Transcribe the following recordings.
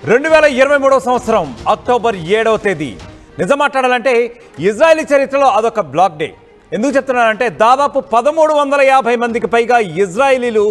2023 సంవత్సరం అక్టోబర్ 7వ తేదీ నిజం మాట్లాడాలంటే ఇజ్రాయెలీ చరిత్రలో అదొక బ్లాక్ డే. ఎందుకు చెప్తున్నానంటే దాదాపు 1350 మందికి పైగా ఇజ్రాయేలీలు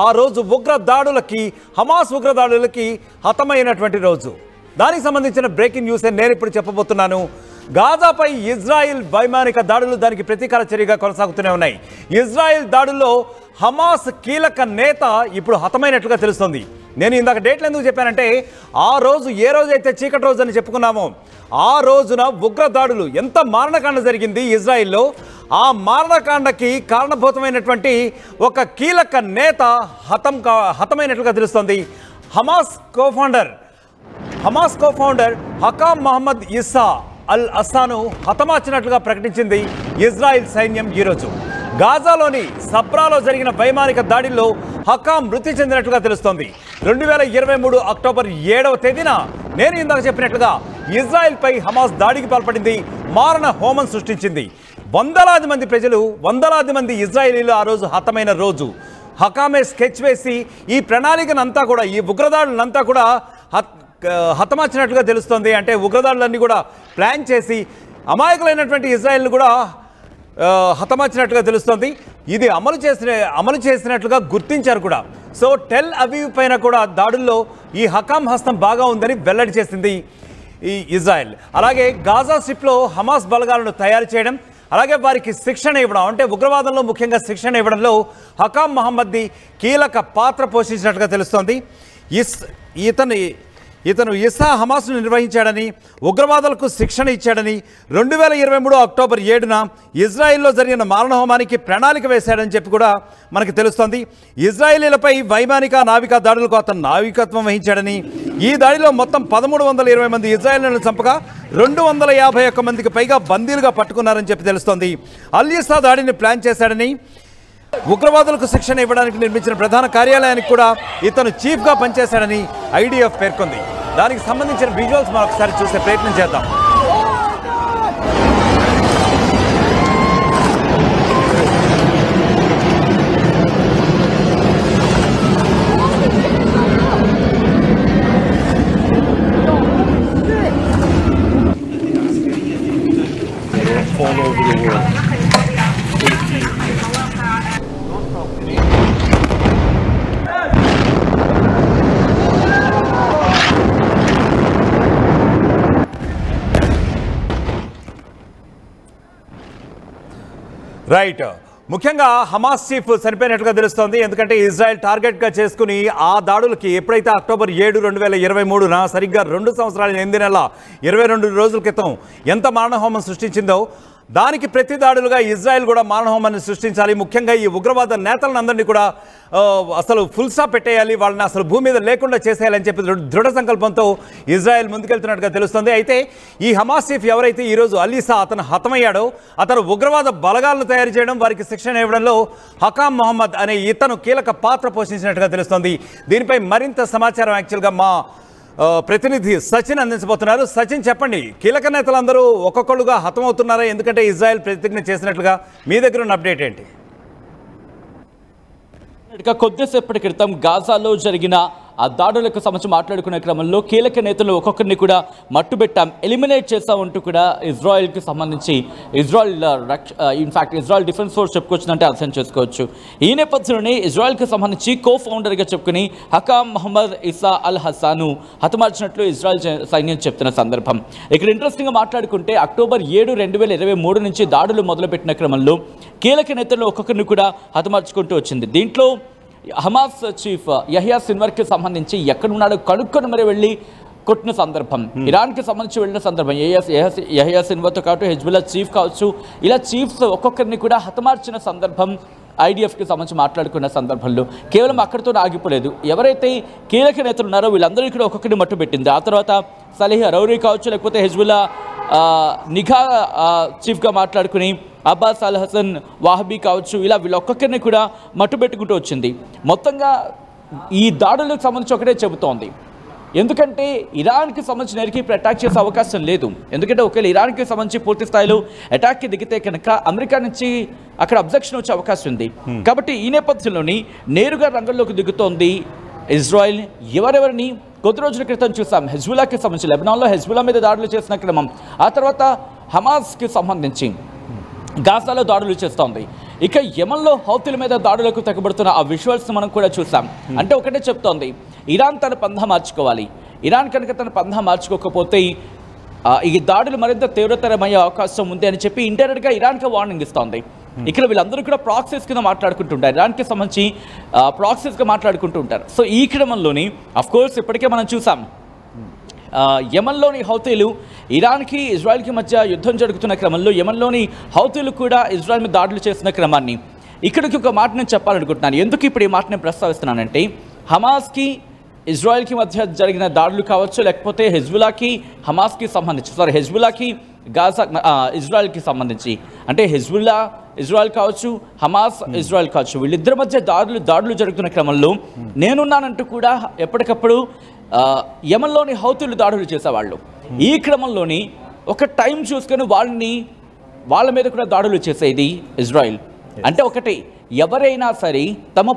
ఆ రోజు హమాస్ ఉగ్రదాడులకి హతమైనటువంటి రోజు. దానికి సంబంధించిన బ్రేకింగ్ న్యూస్ నేను ఇప్పుడు చెప్పబోతున్నాను. గాజాపై ఇజ్రాయెల్ వైమానిక దాడులు దానికి ప్రతీకార చర్యగా కొనసాగుతూనే ఉన్నాయి. ఇజ్రాయెల్ దాడుల్లో హమాస్ కీలక నేత ఇప్పుడు హతమైనట్లుగా తెలుస్తోంది. నేను ఇందాక డేట్లు ఎందుకు చెప్పానంటే ఆ రోజు ఏ రోజైతే చీకటి రోజు అని చెప్పుకున్నామో ఆ రోజున ఉగ్రదాడులు ఎంత మారణకాండ జరిగింది ఇజ్రాయెల్లో. ఆ మారణకాండకి కారణభూతమైనటువంటి ఒక కీలక నేత హతమైనట్లుగా తెలుస్తోంది. హమాస్ కోఫౌండర్ హకామ్ మహమ్మద్ ఇస్సా అల్ అస్సాను హతమార్చినట్లుగా ప్రకటించింది ఇజ్రాయెల్ సైన్యం ఈరోజు. గాజాలోని సబ్రాలో జరిగిన వైమానిక దాడిలో హకామ్ మృతి చెందినట్లుగా తెలుస్తోంది. 2023 అక్టోబర్ 7వ తేదీన నేను ఇందాక చెప్పినట్లుగా ఇజ్రాయెల్పై హమాస్ దాడికి పాల్పడింది, మారణ హోమం సృష్టించింది. వందలాది మంది ఇజ్రాయేలీలు ఆ రోజు హతమైన రోజు. హకామే స్కెచ్ వేసి ఈ ప్రణాళికనంతా కూడా ఈ ఉగ్రదాడులంతా కూడా హతమార్చినట్లుగా తెలుస్తోంది. అంటే ఉగ్రదాడులన్నీ కూడా ప్లాన్ చేసి అమాయకులైనటువంటి ఇజ్రాయెల్ను కూడా హతమార్చినట్లుగా తెలుస్తోంది. ఇది అమలు చేసినట్లుగా గుర్తించారు కూడా. సో టెల్ అవీవ్ పైన కూడా దాడుల్లో ఈ హకామ్ హస్తం బాగా ఉందని వెల్లడి చేసింది ఈ ఇజ్రాయెల్. అలాగే గాజా స్ట్రిప్లో హమాస్ బలగాలను తయారు చేయడం, అలాగే వారికి శిక్షణ ఇవ్వడం, అంటే ఉగ్రవాదంలో ముఖ్యంగా శిక్షణ ఇవ్వడంలో హకామ్ మహమ్మద్ది కీలక పాత్ర పోషించినట్లుగా తెలుస్తోంది. ఇతను ఇస్సా హమాస్ను నిర్వహించాడని, ఉగ్రవాదులకు శిక్షణ ఇచ్చాడని, 2023 అక్టోబర్ 7న ఇజ్రాయెల్లో జరిగిన మారణహోమానికి ప్రణాళిక వేశాడని చెప్పి కూడా మనకు తెలుస్తోంది. ఇజ్రాయేలీలపై వైమానిక నావికా దాడులకు అతను నావికత్వం వహించాడని, ఈ దాడిలో మొత్తం 1320 మంది ఇజ్రాయేలీలను చంపగా 251 మందికి పైగా బందీలుగా పట్టుకున్నారని చెప్పి తెలుస్తోంది. అల్ ఇస్సా దాడిని ప్లాన్ చేశాడని, ఉగ్రవాదులకు శిక్షణ ఇవ్వడానికి నిర్మించిన ప్రధాన కార్యాలయానికి కూడా ఇతను చీఫ్గా పనిచేశాడని ఐడిఎఫ్ పేర్కొంది. దానికి సంబంధించిన విజువల్స్ మనం ఒకసారి చూసే ప్రయత్నం చేద్దాం. రైట్, ముఖ్యంగా హమాస్ చీఫ్ చనిపోయినట్లుగా తెలుస్తోంది. ఎందుకంటే ఇజ్రాయెల్ టార్గెట్గా చేసుకుని ఆ దాడులకి ఎప్పుడైతే అక్టోబర్ 7, 2023న సరిగ్గా 2 సంవత్సరాల 8 నెలల 22 రోజుల క్రితం ఎంత మారణహోమం సృష్టించిందో దానికి ప్రతి దాడులుగా ఇజ్రాయెల్ కూడా మారణహోమాన్ని సృష్టించాలి. ముఖ్యంగా ఈ ఉగ్రవాద నేతలందరినీ కూడా అసలు ఫుల్ స్టాప్ పెట్టేయాలి, వాళ్ళని అసలు భూమి మీద లేకుండా చేసేయాలని చెప్పి దృఢ సంకల్పంతో ఇజ్రాయెల్ ముందుకెళ్తున్నట్టుగా తెలుస్తుంది. అయితే ఈ హమాస్ చీఫ్ ఎవరైతే ఈరోజు అల్ ఇస్సా అతను హతమయ్యాడో అతను ఉగ్రవాద బలగాలను తయారు చేయడం, వారికి శిక్షణ ఇవ్వడంలో హకామ్ మహమ్మద్ అనే ఇతను కీలక పాత్ర పోషించినట్టుగా తెలుస్తోంది. దీనిపై మరింత సమాచారం యాక్చువల్గా మా ప్రతినిధి సచిన్ అందించబోతున్నారు. సచిన్, చెప్పండి, కీలక నేతలందరూ ఒక్కొక్కరుగా హతమవుతున్నారా? ఎందుకంటే ఇజ్రాయెల్ ప్రతిజ్ఞ చేసినట్లుగా మీ దగ్గర ఉన్న అప్డేట్ ఏంటి? కొద్దిసేపటి క్రితం గాజాలో జరిగిన ఆ దాడులకు సంబంధించి మాట్లాడుకునే క్రమంలో కీలక నేతలు ఒక్కొక్కరిని కూడా మట్టుబెట్టాం, ఎలిమినేట్ చేస్తామంటూ కూడా ఇజ్రాయెల్కి సంబంధించి ఇజ్రాయెల్ డిఫెన్స్ ఫోర్స్ చెప్పుకొచ్చిందంటే అర్థం చేసుకోవచ్చు. ఈ నేపథ్యంలోనే ఇజ్రాయెల్కి సంబంధించి ఫౌండర్గా చెప్పుకుని హకామ్ మహమ్మద్ ఇస్సా అల్ హస్సాను హతమార్చినట్లు ఇజ్రాయెల్ సైన్యం చెప్తున్న సందర్భం. ఇక్కడ ఇంట్రెస్టింగ్గా మాట్లాడుకుంటే అక్టోబర్ 7, 2023 నుంచి దాడులు మొదలుపెట్టిన క్రమంలో కీలక నేతలు ఒక్కొక్కరిని కూడా హతమార్చుకుంటూ వచ్చింది. దీంట్లో హమాస్ చీఫ్ యహ్యా సిన్వర్కి సంబంధించి ఎక్కడున్నాడో కనుక్కొని మరి వెళ్ళి కొట్టిన సందర్భం, ఇరాన్కి సంబంధించి వెళ్ళిన సందర్భం, యహ్యా సిన్వర్తో కావచ్చు, హెజ్బుల్లా చీఫ్ కావచ్చు, ఇలా చీఫ్స్ ఒక్కొక్కరిని కూడా హతమార్చిన సందర్భం ఐడిఎఫ్కి సంబంధించి మాట్లాడుకున్న సందర్భంలో కేవలం అక్కడితో ఆగిపోలేదు. ఎవరైతే కీలక నేతలు ఉన్నారో వీళ్ళందరూ కూడా ఒక్కొక్కరిని మట్టుబెట్టింది. ఆ తర్వాత సలీహ్ రౌరీ కావచ్చు, లేకపోతే హెజ్బుల్లా నిఘా చీఫ్గా మాట్లాడుకుని అబ్బాస్ అల్ హసన్ వాహబీ కావచ్చు, ఇలా వీళ్ళొక్కొక్కరిని కూడా మట్టుబెట్టుకుంటూ వచ్చింది. మొత్తంగా ఈ దాడులకు సంబంధించి ఒకటే చెబుతోంది, ఎందుకంటే ఇరాన్కి సంబంధించిన ఎరికి ఇప్పుడు అటాక్ చేసే అవకాశం లేదు. ఎందుకంటే ఒకవేళ ఇరాన్కి సంబంధించి పూర్తి స్థాయిలో అటాక్కి దిగితే కనుక అమెరికా నుంచి అక్కడ అబ్జెక్షన్ వచ్చే అవకాశం ఉంది. కాబట్టి ఈ నేపథ్యంలోని నేరుగా రంగంలోకి దిగుతోంది ఇజ్రాయెల్. ఎవరెవరిని కొద్ది రోజుల క్రితం చూసాం హెజ్బుల్లాకి సంబంధించి లెబనాన్లో హెజ్బుల్లా మీద దాడులు చేసిన క్రమం, ఆ తర్వాత హమాస్కి సంబంధించి గాజాలో దాడులు చేస్తోంది. ఇక యెమెన్లో హౌతీల మీద దాడులకు తెగబడుతున్న ఆ విజువల్స్ మనం కూడా చూసాం. అంటే ఒకటే చెప్తోంది, ఇరాన్ తన పంధా మార్చుకోవాలి. ఇరాన్ కనుక తన పంధా మార్చుకోకపోతే ఈ దాడులు మరింత తీవ్రతరమయ్యే అవకాశం ఉంది అని చెప్పి ఇండైరెక్ట్గా ఇరాన్కి వార్నింగ్ ఇస్తోంది. ఇక్కడ వీళ్ళందరూ కూడా ప్రాక్సీస్ కింద మాట్లాడుకుంటుంటారు, ఇరాన్కి సంబంధించి ప్రాక్సీస్గా మాట్లాడుకుంటూ ఉంటారు. సో ఈ క్రమంలోని అఫ్కోర్స్ ఇప్పటికే మనం చూసాం యెమెన్లోని హౌతీలు ఇరాన్కి ఇజ్రాయెల్కి మధ్య యుద్ధం జరుగుతున్న క్రమంలో యెమెన్లోని హౌతీలు కూడా ఇజ్రాయెల్ మీద దాడులు చేసిన క్రమాన్ని ఇక్కడికి ఒక మాట నేను చెప్పాలనుకుంటున్నాను. ఎందుకు ఇప్పుడు ఈ మాట నేను ప్రస్తావిస్తున్నానంటే, హమాస్కి ఇజ్రాయెల్కి మధ్య జరిగిన దాడులు కావచ్చు, లేకపోతే హెజ్బుల్లాకి హమాస్కి సంబంధించి హెజ్బుల్లాకి గాజా ఇజ్రాయెల్కి సంబంధించి, అంటే హెజ్బుల్లా ఇజ్రాయెల్ కావచ్చు, హమాస్ ఇజ్రాయెల్ కావచ్చు, వీళ్ళిద్దరి మధ్య దాడులు జరుగుతున్న క్రమంలో నేనున్నానంటూ కూడా ఎప్పటికప్పుడు యెమెన్లోని హౌతీలు దాడులు చేసేవాళ్ళు. ఈ క్రమంలోని ఒక టైం చూసుకొని వాళ్ళ మీద కూడా దాడులు చేసేది ఇజ్రాయెల్. అంటే ఒకటి, ఎవరైనా సరే తమ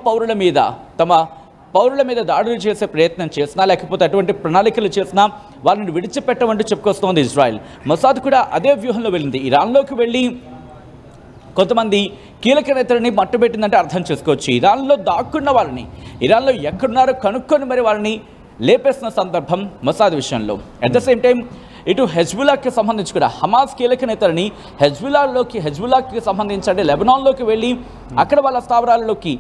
పౌరుల మీద దాడులు చేసే ప్రయత్నం చేసినా, లేకపోతే అటువంటి ప్రణాళికలు చేసినా వాళ్ళని విడిచిపెట్టమంటూ చెప్పుకొస్తోంది ఇజ్రాయెల్. మొసాద్ కూడా అదే వ్యూహంలో వెళ్ళింది. ఇరాన్లోకి వెళ్ళి కొంతమంది కీలక నేతలని మట్టుబెట్టిందంటే అర్థం చేసుకోవచ్చు. ఇరాన్లో దాక్కున్న వాళ్ళని, ఇరాన్లో ఎక్కడున్నారో కనుక్కొని మరి వాళ్ళని లేపేసిన సందర్భం మొసాద్ విషయంలో. అట్ ద సేమ్ టైం ఇటు హెజ్బుల్లాకి సంబంధించి కూడా హమాస్ కీలక నేతలని హెజ్బుల్లాకి సంబంధించి అంటే లెబనాన్లోకి వెళ్ళి అక్కడ వాళ్ళ స్థావరాలలోకి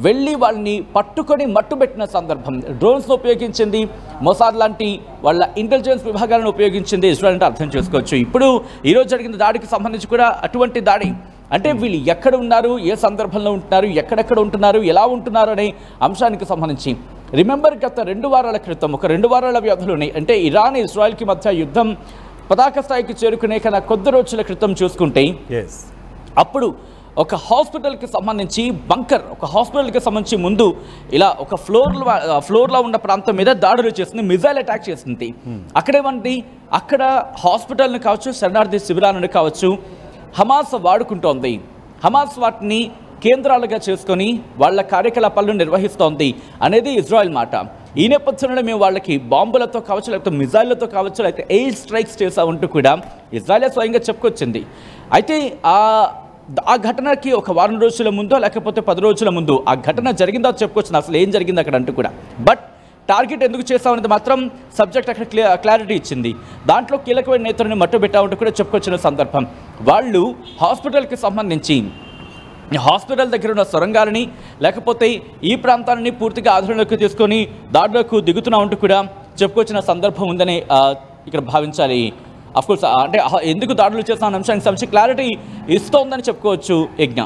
వెళ్ళి వాళ్ళని పట్టుకొని మట్టుబెట్టిన సందర్భం. డ్రోన్స్ను ఉపయోగించింది, మొసాద్ లాంటి వాళ్ళ ఇంటెలిజెన్స్ విభాగాలను ఉపయోగించింది ఇజ్రాయెల్ అంటే అర్థం చేసుకోవచ్చు. ఇప్పుడు ఈరోజు జరిగిన దాడికి సంబంధించి కూడా అటువంటి దాడి, అంటే వీళ్ళు ఎక్కడ ఉన్నారు, ఏ సందర్భంలో ఉంటున్నారు, ఎక్కడెక్కడ ఉంటున్నారు, ఎలా ఉంటున్నారు అనే అంశానికి సంబంధించి రిమెంబర్ గత 2 వారాల క్రితం, ఒక 2 వారాల వ్యవధిలోనే, అంటే ఇరాన్ ఇజ్రాయెల్కి మధ్య యుద్ధం పతాక స్థాయికి చేరుకునే కన్నా కొద్ది రోజుల క్రితం చూసుకుంటే అప్పుడు ఒక హాస్పిటల్కి సంబంధించి ఒక హాస్పిటల్కి సంబంధించి ముందు ఇలా ఒక ఫ్లోర్లో ఉన్న ప్రాంతం మీద దాడులు చేసింది, మిజైల్ అటాక్ చేసింది. అక్కడేమంది, అక్కడ హాస్పిటల్ని కావచ్చు, శరణార్థి శిబిరాలను కావచ్చు హమాస్ వాడుకుంటోంది. హమాస్ వాటిని కేంద్రాలుగా చేసుకొని వాళ్ళ కార్యకలాపాలను నిర్వహిస్తోంది అనేది ఇజ్రాయెల్ మాట. ఈ నేపథ్యంలో మేము వాళ్ళకి బాంబులతో కావచ్చు, లేకపోతే మిజైళ్లతో కావచ్చు, లేకపోతే ఎయిర్ స్ట్రైక్స్ చేసామంటూ కూడా ఇజ్రాయెల్ స్వయంగా చెప్పుకొచ్చింది. అయితే ఆ ఘటనకి ఒక వారం రోజుల ముందో లేకపోతే 10 రోజుల ముందు ఆ ఘటన జరిగిందో చెప్పుకొచ్చింది, అసలు ఏం జరిగింది అక్కడ అంటూ కూడా. బట్ టార్గెట్ ఎందుకు చేస్తామనేది మాత్రం సబ్జెక్ట్ అక్కడ క్లారిటీ ఇచ్చింది. దాంట్లో కీలకమైన నేతలను మట్టుబెట్టామంటూ కూడా చెప్పుకొచ్చిన సందర్భం. వాళ్ళు హాస్పిటల్కి సంబంధించి హాస్పిటల్ దగ్గర ఉన్న సొరంగాలని లేకపోతే ఈ ప్రాంతాలని పూర్తిగా ఆధీనంలోకి తీసుకొని దాడులకు దిగుతున్నామంటూ కూడా చెప్పుకొచ్చిన సందర్భం ఉందని ఇక్కడ భావించాలి. అఫ్కోర్స్ అంటే ఎందుకు దాడులు చేస్తున్న అంశానికి సంబంధించి క్లారిటీ ఇస్తోందని చెప్పుకోవచ్చు యజ్ఞ.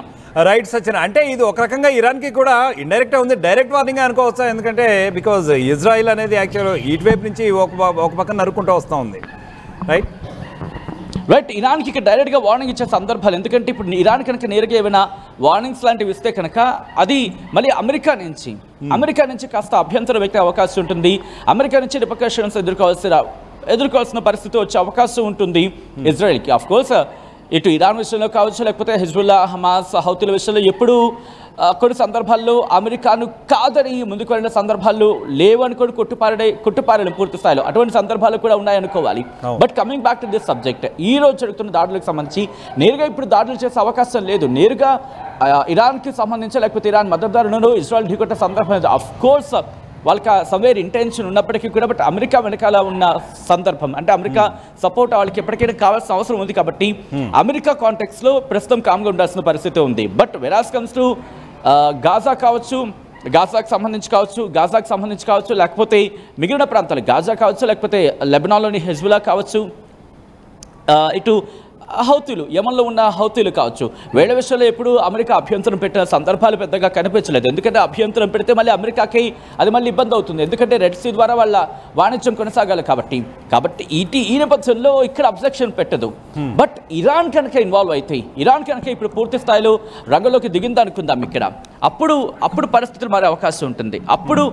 రైట్ సచిన్, అంటే ఇది ఒక రకంగా ఇరాన్కి కూడా ఇండైరెక్ట్గా ఉంది, డైరెక్ట్ వార్నింగ్ అనుకోవచ్చా? ఎందుకంటే బికాజ్ ఇజ్రాయిల్ అనేది యాక్చువల్ ఇటువైపు నుంచి ఒక పక్కన నరుక్కుంటూ వస్తూ ఉంది. రైట్, ఇరాన్కి ఇక్కడ డైరెక్ట్గా వార్నింగ్ ఇచ్చే సందర్భాలు. ఎందుకంటే ఇప్పుడు ఇరాన్ కనుక నేరుగా ఏమైనా వార్నింగ్స్ లాంటివి ఇస్తే కనుక అది మళ్ళీ అమెరికా నుంచి కాస్త అభ్యంతరం వ్యక్తే అవకాశం ఉంటుంది. అమెరికా నుంచి రిపర్కషన్స్ ఎదుర్కోవాల్సిన పరిస్థితి వచ్చే అవకాశం ఉంటుంది ఇజ్రాయెల్కి. ఆఫ్కోర్స్ ఇటు ఇరాన్ విషయంలో కావచ్చు, లేకపోతే హెజ్బుల్లా, హమాస్, హౌతీల విషయంలో ఎప్పుడు కొన్ని సందర్భాల్లో అమెరికాను కాదని ముందుకు వెళ్ళిన సందర్భాలు లేవనుకొని కొట్టుపారడం పూర్తి స్థాయిలో అటువంటి సందర్భాలు కూడా ఉన్నాయనుకోవాలి. But coming back to this subject, ఈ రోజు జరుగుతున్న దాడులకు సంబంధించి నేరుగా ఇప్పుడు దాడులు చేసే అవకాశం లేదు. నేరుగా ఇరాన్కి సంబంధించి లేకపోతే ఇరాన్ మద్దతుదారులను ఇజ్రాయెల్ ఢీకొట్టే సందర్భం అఫ్కోర్స్ వాళ్ళకి సమ్వేర్ ఇంటెన్షన్ ఉన్నప్పటికీ కూడా, బట్ అమెరికా వెనకాల ఉన్న సందర్భం అంటే అమెరికా సపోర్ట్ వాళ్ళకి ఎప్పటికైనా కావాల్సిన అవసరం ఉంది కాబట్టి అమెరికా కాంటెక్స్లో ప్రస్తుతం కామ్గా ఉండాల్సిన పరిస్థితి ఉంది. బట్ వెరాస్ కమ్స్ టు గాజా కావచ్చు, గాజాకు సంబంధించి కావచ్చు, లేకపోతే మిగిలిన ప్రాంతాలు గాజా కావచ్చు, లేకపోతే లెబనాన్లోని హెజ్బుల్లా కావచ్చు, ఇటు హౌతీలు యెమెన్లో ఉన్న హౌతీలు కావచ్చు, వేళ విషయంలో ఎప్పుడు అమెరికా అభ్యంతరం పెట్టిన సందర్భాలు పెద్దగా కనిపించలేదు. ఎందుకంటే అభ్యంతరం పెడితే మళ్ళీ అమెరికాకి అది మళ్ళీ ఇబ్బంది అవుతుంది. ఎందుకంటే రెడ్ సీ ద్వారా వాళ్ళ వాణిజ్యం కొనసాగాలి కాబట్టి ఈ నేపథ్యంలో ఇక్కడ అబ్జెక్షన్ పెట్టదు. బట్ ఇరాన్ కనుక ఇన్వాల్వ్ అయితే, ఇరాన్ కనుక ఇప్పుడు పూర్తి స్థాయిలో రంగంలోకి దిగింది అనుకుందాం ఇక్కడ, అప్పుడు పరిస్థితులు మారే అవకాశం ఉంటుంది. అప్పుడు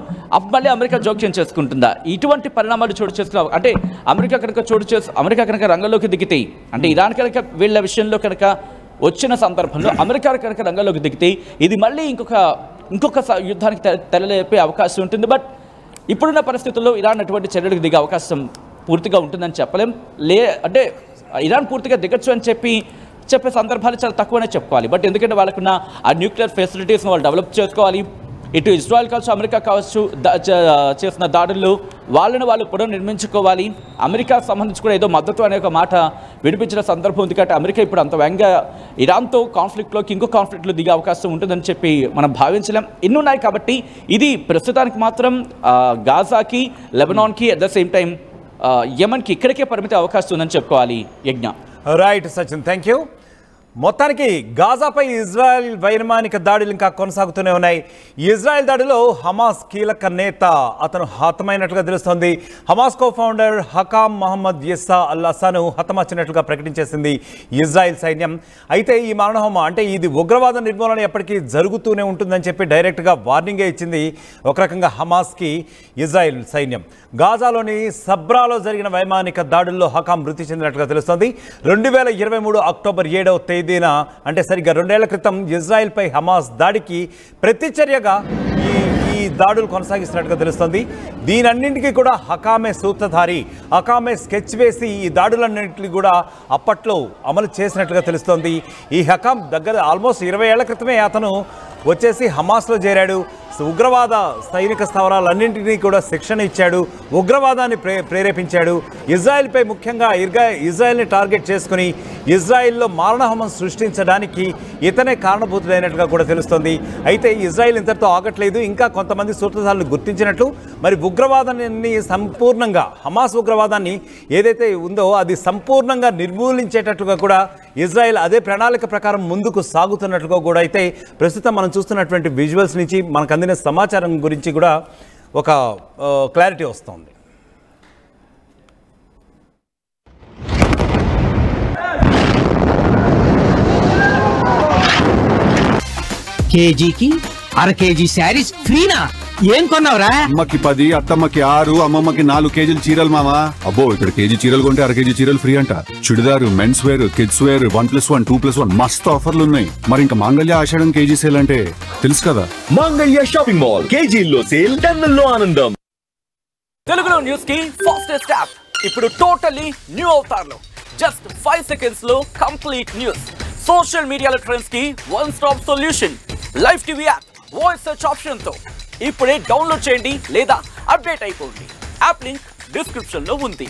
మళ్ళీ అమెరికా జోక్యం చేసుకుంటుందా? ఇటువంటి పరిణామాలు చోటు చేసుకున్నా అంటే అమెరికా కనుక రంగంలోకి దిగితే, అంటే ఇరాన్ కనుక వీళ్ళ విషయంలో కనుక వచ్చిన సందర్భంలో అమెరికా కనుక రంగంలోకి దిగితే ఇది మళ్ళీ ఇంకొక యుద్ధానికి తెరలేపే అవకాశం ఉంటుంది. బట్ ఇప్పుడున్న పరిస్థితుల్లో ఇరాన్ అటువంటి చర్యలకు దిగే అవకాశం పూర్తిగా ఉంటుందని చెప్పలేం. అంటే ఇరాన్ పూర్తిగా దిగచ్చు అని చెప్పే సందర్భాలు చాలా తక్కువనే చెప్పుకోవాలి. బట్ ఎందుకంటే వాళ్ళకున్న ఆ న్యూక్లియర్ ఫెసిలిటీస్ని వాళ్ళు డెవలప్ చేసుకోవాలి. ఇటు ఇజ్రాయెల్ కావచ్చు, అమెరికా కావచ్చు చేసిన దాడుల్లో వాళ్ళని వాళ్ళు పునర్నిర్మించుకోవాలి. అమెరికాకు సంబంధించి కూడా ఏదో మద్దతు అనే ఒక మాట వినిపించిన సందర్భం ఉంది. కాబట్టి అమెరికా ఇప్పుడు అంత వేగంగా ఇరాన్తో కాన్ఫ్లిక్ట్లోకి ఇంకో కాన్ఫ్లిక్ట్లో దిగే అవకాశం ఉంటుందని చెప్పి మనం భావించలేం. ఇన్ని ఉన్నాయి కాబట్టి ఇది ప్రస్తుతానికి మాత్రం గాజాకి, లెబనాన్కి, అట్ ద సేమ్ టైం యెమెన్కి ఇక్కడికే పరిమిత అవకాశం ఉందని చెప్పుకోవాలి. యజ్ఞ రైట్ సచిన్, థ్యాంక్ యూ. మొత్తానికి గాజాపై ఇజ్రాయెల్ వైమానిక దాడులు ఇంకా కొనసాగుతూనే ఉన్నాయి. ఇజ్రాయెల్ దాడిలో హమాస్ కీలక నేత అతను హతమైనట్లుగా తెలుస్తోంది. Hamas co founder Hakam Mohammed Issa Al హసాను హతమార్చినట్లుగా ప్రకటించేసింది ఇజ్రాయెల్ సైన్యం. అయితే ఈ మరణహోమం అంటే ఇది ఉగ్రవాద నిర్మూలన ఎప్పటికీ జరుగుతూనే ఉంటుందని చెప్పి డైరెక్ట్గా వార్నింగే ఇచ్చింది ఒక రకంగా హమాస్కి ఇజ్రాయెల్ సైన్యం. గాజాలోని సబ్రాలో జరిగిన వైమానిక దాడుల్లో హకామ్ మృతి చెందినట్లుగా తెలుస్తోంది. 2023 అక్టోబర్ 7వ తేదీన అంటే సరిగ్గా 2 ఏళ్ల క్రితం ఇజ్రాయెల్పై హమాస్ దాడికి ప్రతిచర్యగా ఈ దాడులు కొనసాగిస్తున్నట్టుగా తెలుస్తోంది. దీనన్నింటికీ కూడా హకామే సూత్రధారి, హకామే స్కెచ్ వేసి ఈ దాడులన్నింటినీ కూడా అప్పట్లో అమలు చేసినట్లుగా తెలుస్తోంది. ఈ హకామ్ దగ్గర ఆల్మోస్ట్ 20 ఏళ్ల క్రితమే అతను వచ్చేసి హమాస్లో చేరాడు. ఉగ్రవాద సైనిక స్థావరాలన్నింటినీ కూడా శిక్షణ ఇచ్చాడు, ఉగ్రవాదాన్ని ప్రేరేపించాడు. ఇజ్రాయెల్పై ముఖ్యంగా ఇజ్రాయెల్ని టార్గెట్ చేసుకుని ఇజ్రాయెల్లో మారణహోమం సృష్టించడానికి ఇతనే కారణభూతుడైనట్టుగా కూడా తెలుస్తోంది. అయితే ఇజ్రాయెల్ ఇంతటితో ఆగట్లేదు, ఇంకా కొంతమంది సూత్రధారులను గుర్తించినట్లు మరి ఉగ్రవాదాన్ని సంపూర్ణంగా, హమాస్ ఉగ్రవాదాన్ని ఏదైతే ఉందో అది సంపూర్ణంగా నిర్మూలించేటట్లుగా కూడా ఇజ్రాయెల్ అదే ప్రణాళిక ప్రకారం ముందుకు సాగుతున్నట్లుగా కూడా అయితే ప్రస్తుతం మనం చూస్తున్నటువంటి విజువల్స్ నుంచి మనకు అందిన సమాచారం గురించి కూడా ఒక క్లారిటీ వస్తుంది. కేజీకి అర కేజీ శారీస్ ఫ్రీనా? ఏం కొన్నావురా? అమ్మకి 10, అత్తమ్మకి 6, అమ్మమ్మకి 4 కేజీలు చీరలు మామా. అబ్బో, ఇక్కడ కేజీ చీరలు కొంటే అర కేజీ చీరలు ఫ్రీ అంట. Churidar, men's wear, kids wear 1+1, 2+1 మస్తు ఆఫర్లు ఉన్నాయి. మరి ఇంకా మాంగళ్య ఆషాఢం కేజీ సేల్ అంటే తెలుసు కదా. మాంగళ్య షాపింగ్ మాల్ కేజీల్లో సేల్, టన్నుల్లో ఆనందం. తెలుగులో న్యూస్ కి ఫాస్టెస్ట్ యాప్ ఇప్పుడు టోటల్లీ న్యూ అవతార్లో జస్ట్ 5 seconds లో కంప్లీట్ న్యూస్. సోషల్ మీడియాలో ట్రెండ్స్ కి one stop solution. Live TV app voice search option తో ఇప్పుడే డౌన్లోడ్ చేయండి లేదా అప్డేట్ అయిపోండి. యాప్ లింక్ డిస్క్రిప్షన్ లో ఉంది.